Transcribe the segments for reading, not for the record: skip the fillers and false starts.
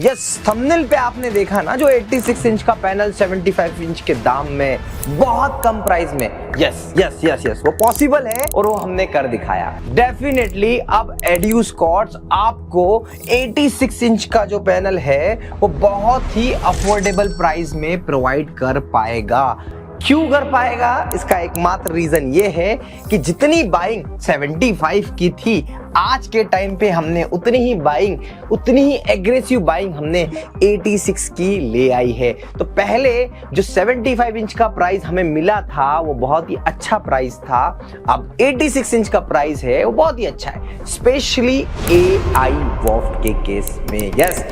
Yes, thumbnail पे आपने देखा ना, जो 86 इंच का पैनल 75 इंच के दाम में, बहुत कम प्राइस में। यस यस यस यस, वो पॉसिबल है और वो हमने कर दिखाया। डेफिनेटली अब एड्यूस्कॉर्ट्स आपको 86 इंच का जो पैनल है वो बहुत ही अफोर्डेबल प्राइस में प्रोवाइड कर पाएगा। क्यों कर पाएगा? इसका एकमात्र रीजन ये है कि जितनी बाइंग 75 की थी, आज के टाइम पे हमने उतनी ही एग्रेसिव बाइंग हमने 86 की ले आई है। तो पहले जो 75 इंच का प्राइस हमें मिला था वो बहुत ही अच्छा प्राइस था, अब 86 इंच का प्राइस है वो बहुत ही अच्छा है, स्पेशली AI वॉफ्ट के केस में। यस,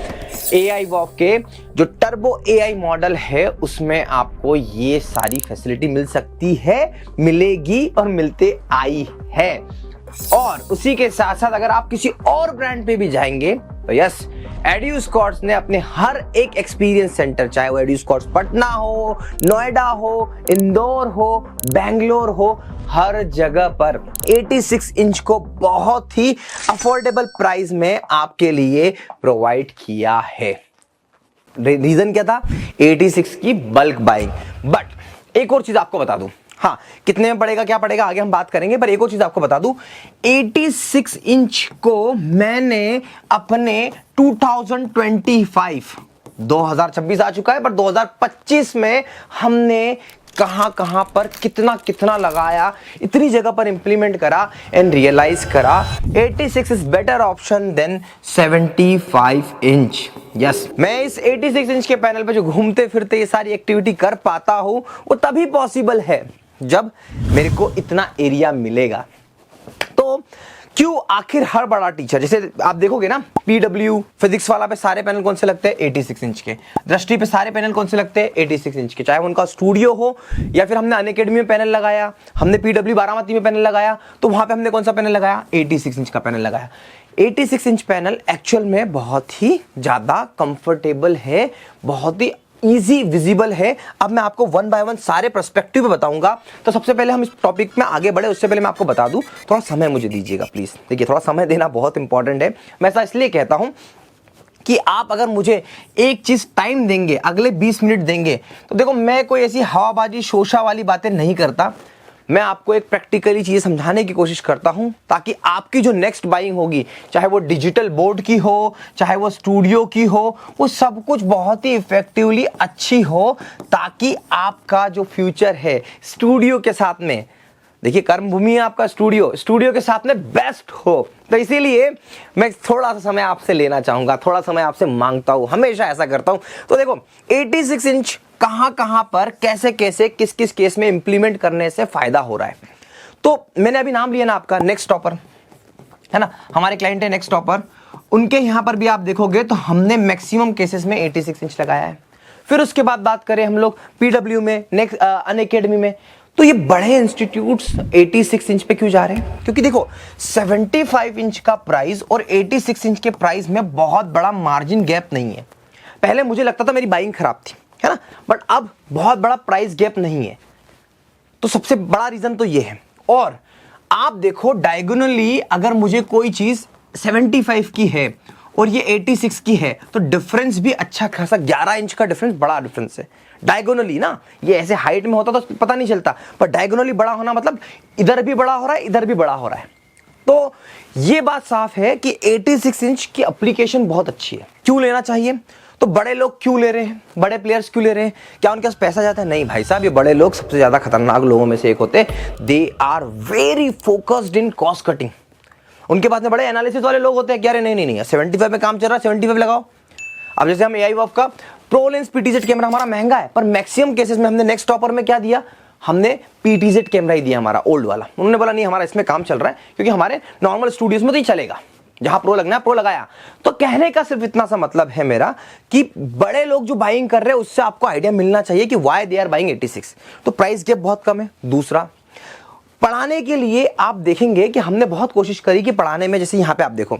AI वॉफ के जो टर्बो AI मॉडल है उसमें आपको ये सारी फैसिलिटी मिल सकती है, मिलेगी और मिलते आई है। और उसी के साथ साथ अगर आप किसी और ब्रांड पे भी जाएंगे तो यस, एड्यूस्कॉर्ट्स ने अपने हर एक एक्सपीरियंस सेंटर, चाहे वो एड्यूस्कॉर्ट्स पटना हो, नोएडा हो, इंदौर हो, बैंगलोर हो, हर जगह पर 86 इंच को बहुत ही अफोर्डेबल प्राइस में आपके लिए प्रोवाइड किया है। रीजन क्या था? 86 की बल्क बाइंग। बट एक और चीज आपको बता दूं, हाँ, कितने में पड़ेगा, क्या पड़ेगा, आगे हम बात करेंगे, पर एक और चीज आपको बता दूं, 86 इंच को मैंने अपने 2025 आ चुका है, पर 2025 में हमने कहां पर कितना लगाया, इतनी जगह पर इंप्लीमेंट करा एंड रियलाइज करा 86 is better option than 75 inch. Yes, मैं इस 86 इंच के पैनल पे जो घूमते फिरते ये सारी एक्टिविटी कर पाता हूं वो तभी पॉसिबल है जब मेरे को इतना एरिया मिलेगा। तो क्यों आखिर हर बड़ा टीचर, जैसे आप देखोगे ना, PW फिजिक्स वाला पे सारे पैनल कौन से लगते हैं? 86 इंच के। दृष्टि पे सारे पैनल कौन से लगते हैं? 86 इंच के। चाहे उनका स्टूडियो हो या फिर हमने अनअकैडमी में पैनल लगाया, हमने PW बारामती में पैनल लगाया, तो वहां पे हमने कौन सा पैनल लगाया? 86 इंच का पैनल लगाया। 86 इंच पैनल एक्चुअल में बहुत ही ज्यादा कंफर्टेबल है, बहुत ही इजी विजिबल है। अब मैं आपको वन बाय वन सारे पर्सपेक्टिव में बताऊंगा। तो सबसे पहले हम इस टॉपिक में आगे बढ़े उससे पहले मैं आपको बता दूं, थोड़ा समय मुझे दीजिएगा प्लीज। देखिए, थोड़ा समय देना बहुत इंपॉर्टेंट है। मैं ऐसा इसलिए कहता हूं कि आप अगर मुझे एक चीज टाइम देंगे, अगले 20 मिनट देंगे, तो देखो, मैं कोई ऐसी हवाबाजी शोशा वाली बातें नहीं करता। मैं आपको एक प्रैक्टिकली चीजें समझाने की कोशिश करता हूं ताकि आपकी जो नेक्स्ट बाइंग होगी, चाहे वो डिजिटल बोर्ड की हो, चाहे वो स्टूडियो की हो, वो सब कुछ बहुत ही इफेक्टिवली अच्छी हो, ताकि आपका जो फ्यूचर है स्टूडियो के साथ में, देखिए कर्मभूमि है आपका स्टूडियो के साथ में बेस्ट हो। तो इसीलिए मैं थोड़ा सा समय आपसे लेना चाहूंगा, थोड़ा समय आपसे मांगता हूं, हमेशा ऐसा करता हूं। तो देखो, 86 इंच कहां पर कैसे किस केस में इंप्लीमेंट करने से फायदा हो रहा है। तो मैंने अभी नाम लिया ना आपका नेक्स्ट टॉपर, है ना, हमारे क्लाइंट है नेक्स्ट टॉपर, उनके यहां पर भी आप देखोगे तो हमने मैक्सिमम केसेस में 86 इंच लगाया है। फिर उसके बाद बात करें हम लोग PW में, नेक्स्ट अनअकैडमी में, तो ये बड़े इंस्टीट्यूट्स 86 इंच पे क्यों जा रहे हैं? क्योंकि देखो, 75 इंच का प्राइस और 86 इंच के प्राइस में बहुत बड़ा मार्जिन गैप नहीं है। पहले मुझे लगता था मेरी बाइंग खराब थी, है ना, बट अब बहुत बड़ा प्राइस गैप नहीं है। तो सबसे बड़ा रीजन तो ये है। और आप देखो, डायगोनली अगर मुझे कोई चीज 75 की है और ये 86 की है, तो डिफरेंस भी अच्छा खासा, 11 इंच का डिफरेंस, बड़ा डिफरेंस है डायगोनली ना। ये ऐसे हाइट में होता तो पता नहीं चलता, पर डायगोनली बड़ा होना मतलब इधर भी बड़ा हो रहा है, इधर भी बड़ा हो रहा है। तो ये बात साफ है कि 86 इंच की एप्लीकेशन बहुत अच्छी है। क्यों लेना चाहिए? तो बड़े लोग क्यों ले रहे हैं, बड़े प्लेयर्स क्यों ले रहे हैं? क्या उनके पास पैसा जाता है? नहीं भाई साहब, ये बड़े लोग सबसे ज्यादा खतरनाक लोगों में से एक होते हैं। They are very focused in cost cutting. उनके पास में बड़े एनालिसिस वाले लोग होते हैं कि अरे नहीं 75 में काम चल रहा है, 75 लगाओ। अब जैसे हम AI वॉफ का प्रो लेंस PTZ कैमरा हमारा महंगा है, पर मैक्सिमम केसेस में हमने नेक्स्ट टॉपर में क्या दिया? हमने PTZ कैमरा ही दिया, हमारा ओल्ड वाला। उन्होंने बोला नहीं, हमारा इसमें काम चल रहा है, क्योंकि हमारे नॉर्मल स्टूडियोज में तो ही चलेगा, जहां प्रो लगना है प्रो लगाया। तो कहने का सिर्फ इतना सा मतलब है मेरा कि बड़े लोग जो बाइंग कर रहे हैं उससे आपको आइडिया मिलना चाहिए कि वाई दे आर बाइंग 86। तो प्राइस गैप बहुत कम है। दूसरा, पढ़ाने के लिए आप देखेंगे कि हमने बहुत कोशिश करी कि पढ़ाने में, जैसे यहां पे आप देखो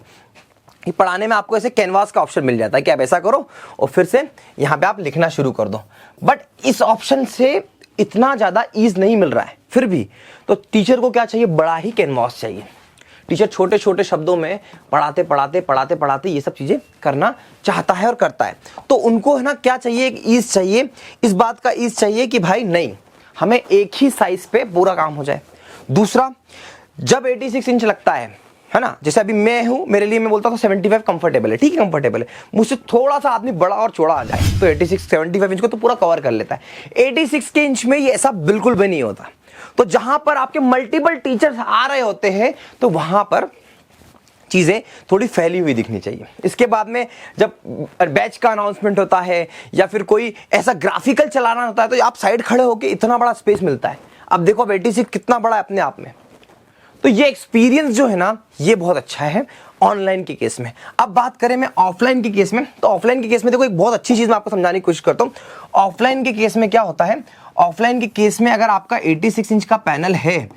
कि पढ़ाने में आपको ऐसे कैनवास का ऑप्शन मिल जाता है कि आप ऐसा करो और फिर से यहां पे आप लिखना शुरू कर दो, बट इस ऑप्शन से इतना ज्यादा ईज नहीं मिल रहा है। फिर भी तो टीचर को क्या चाहिए? बड़ा ही कैनवास चाहिए। टीचर छोटे छोटे शब्दों में पढ़ाते पढ़ाते ये सब चीज़ें करना चाहता है और करता है। तो उनको है ना क्या चाहिए, एक ईज चाहिए, इस बात का ईज चाहिए कि भाई नहीं, हमें एक ही साइज पे पूरा काम हो जाए। दूसरा, जब 86 इंच लगता है ना, जैसे अभी मैं हूं, मेरे लिए मैं बोलता हूं 75 कंफर्टेबल है, ठीक है कंफर्टेबल है। मुझसे थोड़ा सा आदमी बड़ा और चौड़ा आ जाए तो 86 75 इंच को तो पूरा कवर कर लेता है। 86 के इंच में ये ऐसा बिल्कुल भी नहीं होता। तो जहां पर आपके मल्टीपल टीचर्स आ रहे होते हैं तो वहां पर चीजें थोड़ी फैली हुई दिखनी चाहिए। इसके बाद में जब बैच का अनाउंसमेंट होता है या फिर कोई ऐसा ग्राफिकल चलाना होता है तो आप साइड खड़े होकर इतना बड़ा स्पेस मिलता है। अब देखो अब 86 कितना बड़ा है अपने आप में। तो ये एक्सपीरियंस जो है ना ये बहुत अच्छा है ऑनलाइन के केस में। अब बात करें मैं ऑफलाइन के केस में, तो ऑफलाइन के केस में देखो एक बहुत अच्छी चीज मैं आपको समझाने की कोशिश करता हूं। ऑफलाइन के केस में क्या होता है, ऑफलाइन के केस में अगर आपका 86 इंच का पैनल है,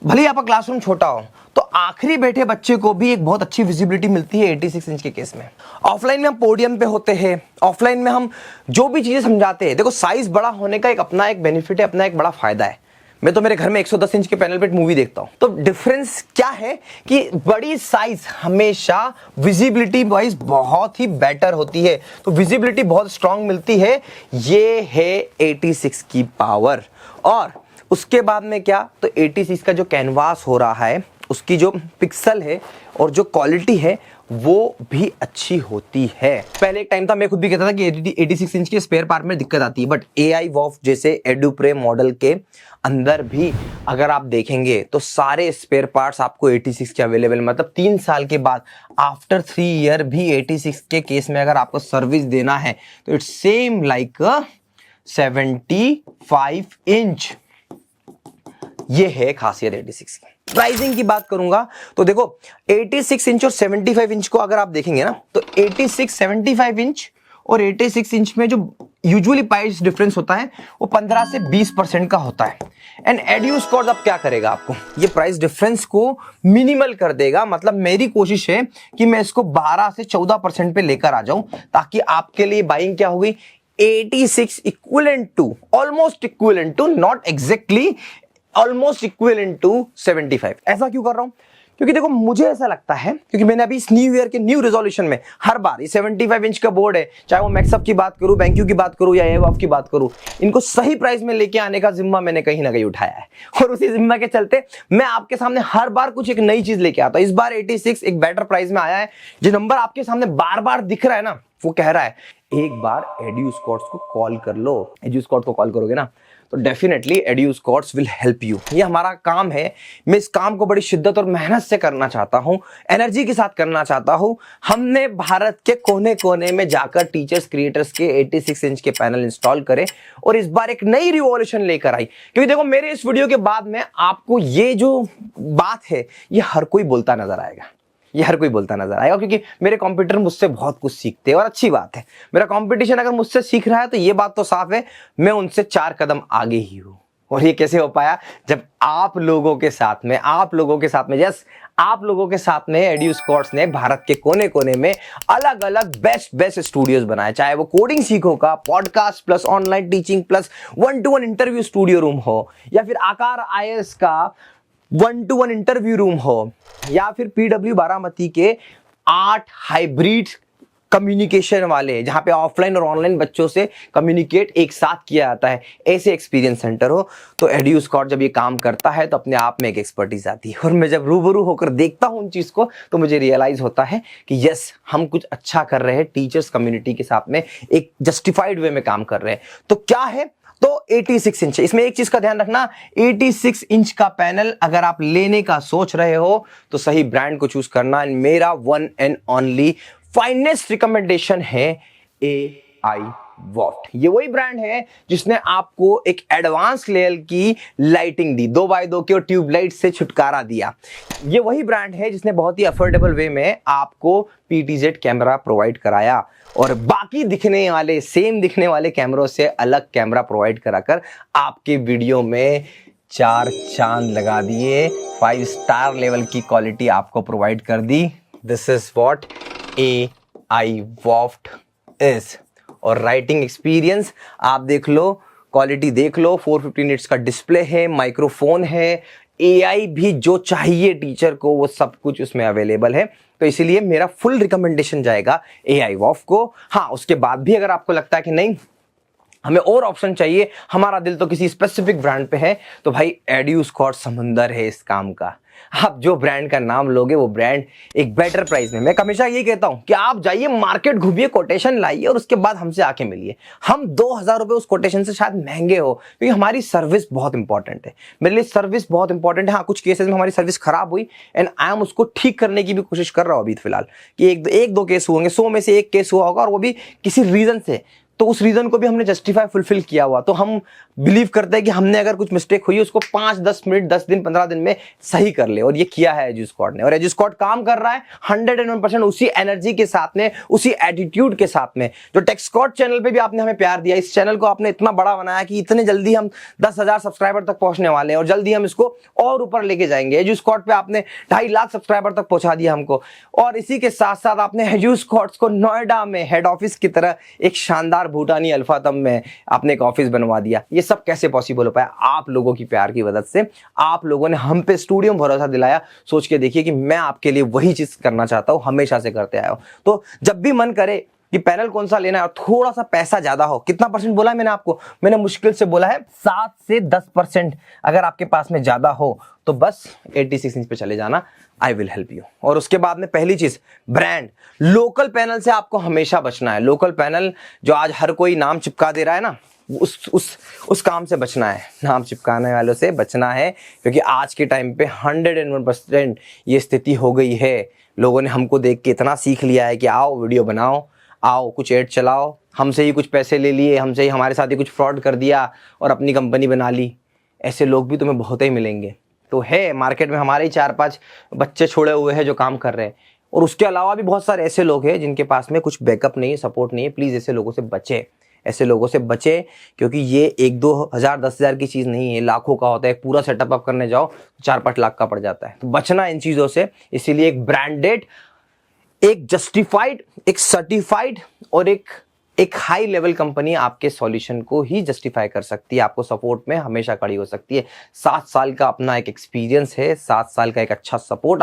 भले ही आपका क्लासरूम छोटा हो, तो आखिरी बैठे बच्चे को भी एक बहुत अच्छी विजिबिलिटी मिलती है 86 इंच के केस में। ऑफलाइन में हम पोडियम पे होते हैं, ऑफलाइन में हम जो भी चीजें समझाते हैं, देखो साइज बड़ा होने का एक अपना एक बेनिफिट है, अपना एक बड़ा फायदा है। मैं तो मेरे घर में 110 इंच के पैनल पे मूवी देखता हूं। तो डिफरेंस क्या है कि बड़ी साइज हमेशा विजिबिलिटी वाइज बहुत ही बेटर होती है, तो विजिबिलिटी बहुत स्ट्रांग मिलती है। ये है 86 की पावर। और उसके बाद में क्या, तो 86 का जो कैनवास हो रहा है उसकी जो पिक्सल है और जो क्वालिटी है वो भी अच्छी होती है। पहले एक टाइम था मैं खुद भी कहता था कि 86 इंच के स्पेयर पार्ट में दिक्कत आती है, बट AI वॉफ जैसे एडुप्रे मॉडल के अंदर भी अगर आप देखेंगे तो सारे स्पेयर पार्ट्स आपको 86 के अवेलेबल, मतलब 3 साल के बाद आफ्टर 3 ईयर भी 86 के केस में अगर आपको सर्विस देना है तो इट्स सेम लाइक 75 इंच। ये है खासियत 86 की। प्राइसिंग की बात करूंगा तो देखो 86 इंच और 75 इंच को अगर आप देखेंगे ना तो 86 75 इंच और 86 इंच में जो यूजुअली प्राइस डिफरेंस होता है वो 15 से 20% का होता है। एंड एड्यूस्कॉर्स अब क्या करेगा, आपको ये प्राइस डिफरेंस को मिनिमल कर देगा। मतलब मेरी कोशिश है कि मैं इसको 12 से 14% पे लेकर आ जाऊं, ताकि आपके लिए बाइंग क्या होगी 86 equivalent to, almost equivalent to, not exactly almost equivalent to 75। ऐसा क्यों कर रहा हूं, क्योंकि देखो मुझे ऐसा लगता है, क्योंकि मैंने अभी इस न्यू ईयर के न्यू रेजोल्यूशन में हर बार ये 75 इंच का बोर्ड है, चाहे वो मैक्सअप की बात करूं, बैंक्यू की बात करूं या एवाफ की बात करूं, इनको सही प्राइस में लेके आने का जिम्मा मैंने कहीं ना कहीं उठाया है। और उसी जिम्मा के चलते मैं आपके सामने हर बार कुछ एक नई चीज लेके आता हूं। इस बार 86 एक बेटर प्राइस में आया है। जो नंबर आपके सामने बार बार दिख रहा है ना, वो कह रहा है एक बार एड्यूस्कॉर्स को कॉल कर लो। एड्यूस्कॉर्स को कॉल करोगे ना तो डेफिनेटली एड्यूस्कॉर्स विल हेल्प यू। ये हमारा काम है, मैं इस काम को बड़ी शिद्दत और मेहनत से करना चाहता हूं, एनर्जी के साथ करना चाहता हूं। हमने भारत के कोने कोने में जाकर टीचर्स क्रिएटर्स के 86 इंच के पैनल इंस्टॉल करे और इस बार एक नई रिवॉल्यूशन लेकर आई। क्योंकि देखो मेरे इस वीडियो के बाद में आपको ये जो बात है ये हर कोई बोलता नजर आएगा, ये हर कोई बोलता नजर आएगा, क्योंकि मेरे कॉम्पिटिटर मुझसे बहुत कुछ सीखते हैं। और अच्छी बात है, मेरा कंपटीशन अगर मुझसे सीख रहा है तो ये बात तो साफ है मैं उनसे 4 कदम आगे ही हूं। और ये कैसे हो पाया, जब आप लोगों के साथ में यस आप लोगों के साथ में एड्यूस्कॉर्स ने भारत के कोने कोने में अलग अलग बेस्ट स्टूडियोज बनाए, चाहे वो कोडिंग सीखो का, podcast plus online teaching plus 1-to-1 interview studio room हो, या फिर आकार IAS का 1-to-1 इंटरव्यू रूम हो, या फिर PW बारामती के 8 हाइब्रिड कम्युनिकेशन वाले, जहां पे ऑफलाइन और ऑनलाइन बच्चों से कम्युनिकेट एक साथ किया जाता है, ऐसे एक्सपीरियंस सेंटर हो। तो एड्यूस्कॉर्स जब ये काम करता है तो अपने आप में एक एक्सपर्टीज आती है। और मैं जब रूबरू होकर देखता हूं उन चीज को तो मुझे रियलाइज होता है कि यस हम कुछ अच्छा कर रहे हैं, टीचर्स कम्युनिटी के साथ में एक जस्टिफाइड वे में काम कर रहे हैं। तो क्या है, तो 86 इंच। इसमें एक चीज का ध्यान रखना, 86 इंच का पैनल अगर आप लेने का सोच रहे हो तो सही ब्रांड को चूज करना। मेरा one and only finest recommendation है AI वॉफ्ट। ये वही ब्रांड है जिसने आपको एक एडवांस लेवल की लाइटिंग दी, 2x2 के ट्यूबलाइट से छुटकारा दिया। ये वही ब्रांड है जिसने बहुत ही अफोर्डेबल वे में आपको PTZ कैमरा प्रोवाइड कराया और बाकी सेम दिखने वाले कैमरों से अलग कैमरा प्रोवाइड कराकर आपके वीडियो में 4 चांद लगा दिए, 5 स्टार लेवल की क्वालिटी आपको प्रोवाइड कर दी। This is what AI waft is. और राइटिंग एक्सपीरियंस आप देख लो, क्वालिटी देख लो, 450 निट्स का डिस्प्ले है, माइक्रोफोन है, AI भी जो चाहिए टीचर को वो सब कुछ उसमें अवेलेबल है। तो इसीलिए मेरा फुल रिकमेंडेशन जाएगा AI वॉफ को। हाँ, उसके बाद भी अगर आपको लगता है कि नहीं हमें और ऑप्शन चाहिए, हमारा दिल तो किसी स्पेसिफिक ब्रांड पे है, तो भाई एड्यूस्कॉर्ट समुंदर है इस काम का। आप जो ब्रांड का नाम लोगे वो ब्रांड एक बेटर प्राइस में, मैं हमेशा ये कहता हूं कि आप जाइए मार्केट घूमिए, कोटेशन लाइए और उसके बाद हमसे आके मिलिए। हम 2000 रुपए उस कोटेशन से शायद महंगे हो, क्योंकि हमारी सर्विस बहुत इंपॉर्टेंट है। मेरे लिए सर्विस बहुत इंपॉर्टेंट है। हाँ, कुछ केसेस में हमारी सर्विस खराब हुई एंड आई एम उसको ठीक करने की भी कोशिश कर रहा हूं अभी फिलहाल, कि एक दो केस होंगे, 100 में से एक केस हुआ होगा और वो भी किसी रीजन से, तो उस रीजन को भी हमने जस्टिफाई फुलफिल किया हुआ। तो हम बिलीव करते हैं कि हमने अगर कुछ मिस्टेक हुई उसको 5-10 मिनट, 10 दिन, 15 दिन में सही कर ले, और ये किया है एड्यूस्कॉर्ट ने। और एड्यूस्कॉर्ट काम कर रहा है 101% उसी एनर्जी के साथ में, उसी एटीट्यूड के साथ में। जो टेक्सकॉट चैनल पे भी आपने हमें प्यार दिया, इस चैनल को आपने इतना बड़ा बनाया कि इतने जल्दी हम 10,000 सब्सक्राइबर तक पहुंचने वाले हैं और जल्दी हम इसको और ऊपर लेके जाएंगे। एड्यूस्कॉर्ट पे आपने 2.5 लाख सब्सक्राइबर तक पहुंचा दिया हमको, और इसी के साथ साथ आपने एड्यूस्कॉर्ट को नोएडा में हेड ऑफिस की तरह एक शानदार भूटानी अल्फातम में आपने एक ऑफिस बनवा दिया। ये सब कैसे पॉसिबल हो पाया? आप लोगों की प्यार की वजह से। आप लोगों ने हम पे स्टूडियो में भरोसा दिलाया। सोच के देखिए कि मैं आपके लिए वही चीज करना चाहता हूं, हमेशा से करते आया हूं। तो जब भी मन करे कि पैनल कौन सा लेना है और थोड़ा सा पैसा ज्यादा हो, कितना परसेंट बोला है मैंने आपको? मैंने मुश्किल से बोला है 7 से 10%। अगर आपके पास में ज्यादा हो तो बस 86 इंच पे चले जाना, आई विल हेल्प यू। और उसके बाद में पहली चीज, ब्रांड। लोकल पैनल से आपको हमेशा बचना है। लोकल पैनल जो आज हर कोई नाम चिपका दे रहा है ना, उस काम से बचना है, नाम चिपकाने वालों से बचना है। क्योंकि आज के टाइम पे 101% ये स्थिति हो गई है। लोगों ने हमको देख के इतना सीख लिया है कि आओ वीडियो बनाओ, आओ कुछ ऐड चलाओ, हमसे ही कुछ पैसे ले लिए, हमसे ही हमारे साथ ही कुछ फ्रॉड कर दिया और अपनी कंपनी बना ली। ऐसे लोग भी तुम्हें बहुत ही मिलेंगे। तो है मार्केट में हमारे ही 4-5 बच्चे छोड़े हुए हैं जो काम कर रहे हैं, और उसके अलावा भी बहुत सारे ऐसे लोग हैं जिनके पास में कुछ बैकअप नहीं है, सपोर्ट नहीं है। प्लीज ऐसे लोगों से बचे, ऐसे लोगों से बचे, क्योंकि ये 1-2 हज़ार 10 हज़ार की चीज नहीं है, लाखों का होता है। एक पूरा सेटअप अप करने जाओ 4-5 लाख का पड़ जाता है। तो बचना इन चीजों से। इसीलिए एक ब्रांडेड, एक जस्टिफाइड, एक सर्टिफाइड और एक हाई लेवल कंपनी आपके सॉल्यूशन को ही जस्टिफाई कर सकती है, आपको सपोर्ट में हमेशा खड़ी हो सकती है। 7 साल का अपना एक एक्सपीरियंस है, 7 साल का एक अच्छा सपोर्ट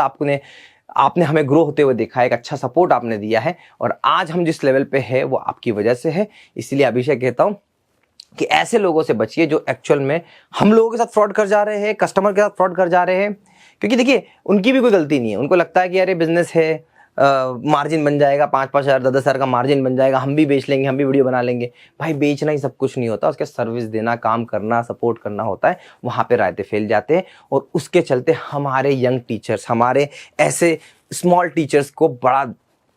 आपने हमें ग्रो होते हुए देखा है, एक अच्छा सपोर्ट आपने दिया है, और आज हम जिस लेवल पे है वो आपकी वजह से है। इसलिए अभिषेक कहता हूं कि ऐसे लोगों से बचिए जो एक्चुअल में हम लोगों के साथ फ्रॉड कर जा रहे हैं, कस्टमर के साथ फ्रॉड कर जा रहे हैं। क्योंकि देखिए, उनकी भी कोई गलती नहीं है। उनको लगता है कि अरे बिजनेस है, मार्जिन बन जाएगा, 5-5 हज़ार 10-10 हज़ार का मार्जिन बन जाएगा, हम भी बेच लेंगे, हम भी वीडियो बना लेंगे। भाई बेचना ही सब कुछ नहीं होता, उसके सर्विस देना, काम करना, सपोर्ट करना होता है। वहाँ पे रायते फैल जाते हैं, और उसके चलते हमारे यंग टीचर्स, हमारे ऐसे स्मॉल टीचर्स को बड़ा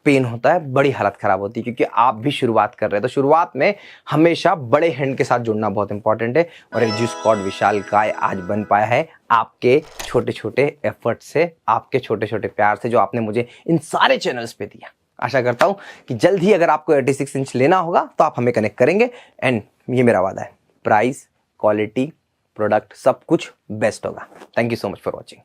पेन होता है, बड़ी हालत खराब होती है। क्योंकि आप भी शुरुआत कर रहे हैं, तो शुरुआत में हमेशा बड़े हैंड के साथ जुड़ना बहुत इंपॉर्टेंट है। और एड्यूस्कॉर्ट विशालकाय आज बन पाया है आपके छोटे छोटे एफर्ट से, आपके छोटे छोटे प्यार से, जो आपने मुझे इन सारे चैनल्स पे दिया। आशा करता हूं कि जल्द ही अगर आपको 86 इंच लेना होगा तो आप हमें कनेक्ट करेंगे। एंड ये मेरा वादा है, प्राइस, क्वालिटी, प्रोडक्ट सब कुछ बेस्ट होगा। Thank you so much for watching.